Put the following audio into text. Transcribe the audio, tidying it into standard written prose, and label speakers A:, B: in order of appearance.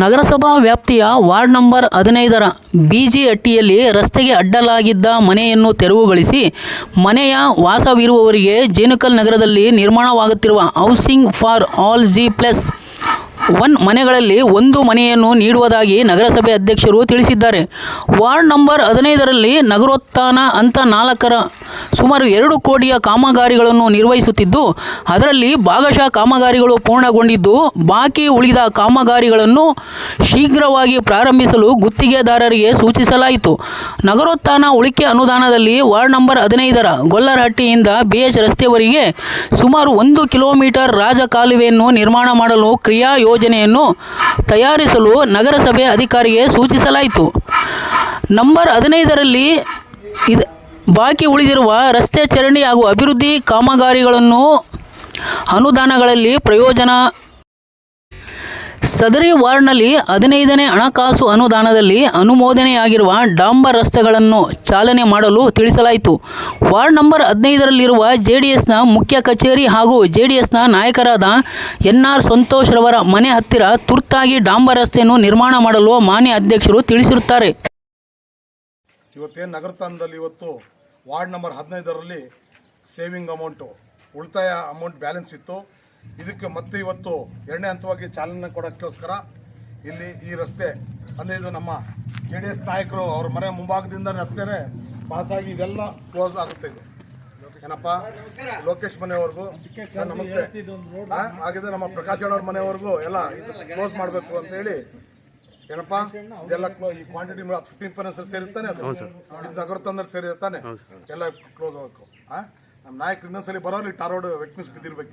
A: ನಗರಸಭಾ ವ್ಯಾಪ್ತಿಯ ward number 15ರ ಬಿಜಿಹಟ್ಟಿಯಲ್ಲಿ ರಸ್ತೆಗೆ ಅಡ್ಡಲಾಗಿದ್ದ ಮನೆಯನ್ನು ತೆರವುಗೊಳಿಸಿ ಮನೆಯ ವಾಸವಿರುವವರಿಗೆ ಜೇನುಕಲ್ ನಗರದಲ್ಲಿ ನಿರ್ಮಾಣವಾಗುತ್ತಿರುವ ಹೌಸಿಂಗ್ ಫಾರ್ ಆಲ್ G+1 ಮನೆಗಳಲ್ಲಿ ಒಂದು ಮನೆಯನ್ನು ನೀಡುವುದಾಗಿ ನಗರಸಭೆ ಅಧ್ಯಕ್ಷರು ತಿಳಿಸಿದ್ದಾರೆ. ವಾರ್ಡ್ ನಂಬರ್ 15ರಲ್ಲಿ ನಗರೋತ್ಥಾನ ಹಂತ 4ರ ಸುಮಾರು 2 ಕೋಟಿಯ ಕಾಮಗಾರಿಗಳನ್ನು ನಿರ್ವಹಿಸುತ್ತಿದ್ದು, ಅದರಲ್ಲಿ ಭಾಗಶಃ ಕಾಮಗಾರಿಗಳು ಪೂರ್ಣಗೊಂಡಿದ್ದು, ಬಾಕಿ ಉಳಿದ ಕಾಮಗಾರಿಗಳನ್ನು ಶೀಘ್ರವಾಗಿ ಪ್ರಾರಂಭಿಸಲು ಗುತ್ತಿಗೆದಾರರಿಗೆ ಸೂಚಿಸಲಾಯಿತು. ನಗರೋತ್ಥಾನ ಉಳಿಕೆ ಅನುದಾನದಲ್ಲಿ ವಾರ್ಡ್ ನಂಬರ್ 15ರ ಗೊಲ್ಲರಹಟ್ಟಿಯಿಂದ BH ರಸ್ತೆಯವರೆಗೆ ಸುಮಾರು 1 ಕಿಲೋಮೀಟರ್ ರಾಜಕಾಲುವೆಯನ್ನು ನಿರ್ಮಾಣ ಮಾಡಲು ಕ್ರಿಯಾ ಯೋಜನೆಯನ್ನು ತಯಾರಿಸಲು ನಗರಸಭೆ ಅಧಿಕಾರಿಗೆ ಸೂಚಿಸಲಾಯಿತು. ನಂಬರ್ 15ರಲ್ಲಿ ಬಾಕಿ ಉಳಿದಿರುವ ರಸ್ತೆ ಚರಂಡಿ ಹಾಗೂ ಅಭಿವೃದ್ಧಿ ಕಾಮಗಾರಿಗಳನ್ನು ಅನುದಾನಗಳಲ್ಲಿ ಪ್ರಯೋಜನ. ಸದರಿ ವಾರ್ಡ್ನಲ್ಲಿ 15ನೇ ಹಣಕಾಸು ಅನುದಾನದಲ್ಲಿ ಅನುಮೋದನೆಯಾಗಿರುವ ಡಾಂಬರ್ ರಸ್ತೆಗಳನ್ನು ಚಾಲನೆ ಮಾಡಲು ತಿಳಿಸಲಾಯಿತು. ವಾರ್ಡ್ ನಂಬರ್ 15ರಲ್ಲಿರುವ JDSನ ಮುಖ್ಯ ಕಚೇರಿ ಹಾಗೂ JDSನ ನಾಯಕರಾದ NR ಸಂತೋಷ್ ರವರ ಮನೆ ಹತ್ತಿರ ತುರ್ತಾಗಿ ಡಾಂಬರ್ ರಸ್ತೆಯನ್ನು ನಿರ್ಮಾಣ ಮಾಡಲು ಮಾನ್ಯ ಅಧ್ಯಕ್ಷರು ತಿಳಿಸಿರುತ್ತಾರೆ.
B: ಇವತ್ತೇನು ನಗರತಾಣದಲ್ಲಿ ಇವತ್ತು ವಾರ್ಡ್ ನಂಬರ್ 15ರಲ್ಲಿ ಸೇವಿಂಗ್ ಅಮೌಂಟು ಉಳಿತಾಯ ಅಮೌಂಟ್ ಬ್ಯಾಲೆನ್ಸ್ ಇತ್ತು. ಇದಕ್ಕೆ ಮತ್ತೆ ಇವತ್ತು 2ನೇ ಹಂತವಾಗಿ ಚಾಲನೆ ಕೊಡೋಕ್ಕೋಸ್ಕರ ಇಲ್ಲಿ ಈ ರಸ್ತೆ ಅಂದರೆ ಇದು ನಮ್ಮ JDS ನಾಯಕರು ಅವ್ರ ಮನೆ ಮುಂಭಾಗದಿಂದ ರಸ್ತೆನೇ ಪಾಸಾಗಿ ಇದೆಲ್ಲ ಕ್ಲೋಸ್ ಆಗುತ್ತೆ. ಇದು ಏನಪ್ಪ ಲೋಕೇಶ್ ಮನೆಯವ್ರಿಗೂ ನಮಸ್ತೆ ಹಾಗಿದ್ರೆ ನಮ್ಮ ಪ್ರಕಾಶ್ ಅವ್ರ ಮನೆಯವ್ರಿಗೂ ಎಲ್ಲ ಇದು ಕ್ಲೋಸ್ ಮಾಡಬೇಕು ಅಂತ ಹೇಳಿ ಏನಪ್ಪ ಇದೆಲ್ಲ ಈ ಕ್ವಾಂಟಿಟಿ 15% ಸೇರಿರ್ತಾನೆ, ಅದು ಇದು ನಗರತಾಣದಲ್ಲಿ ಸೇರಿರ್ತಾನೆ, ಎಲ್ಲ ಕ್ಲೋಸ್ ಆಗಬೇಕು. ನಮ್ಮ ನಾಯಕರು ಇನ್ನೊಂದ್ಸಲಿ ಬರೋರು ಟಾರ್ ರೋಡ್ ವೆಟ್ ಮಿಸ್ ಬಿದ್ದಿರ್ಬೇಕು.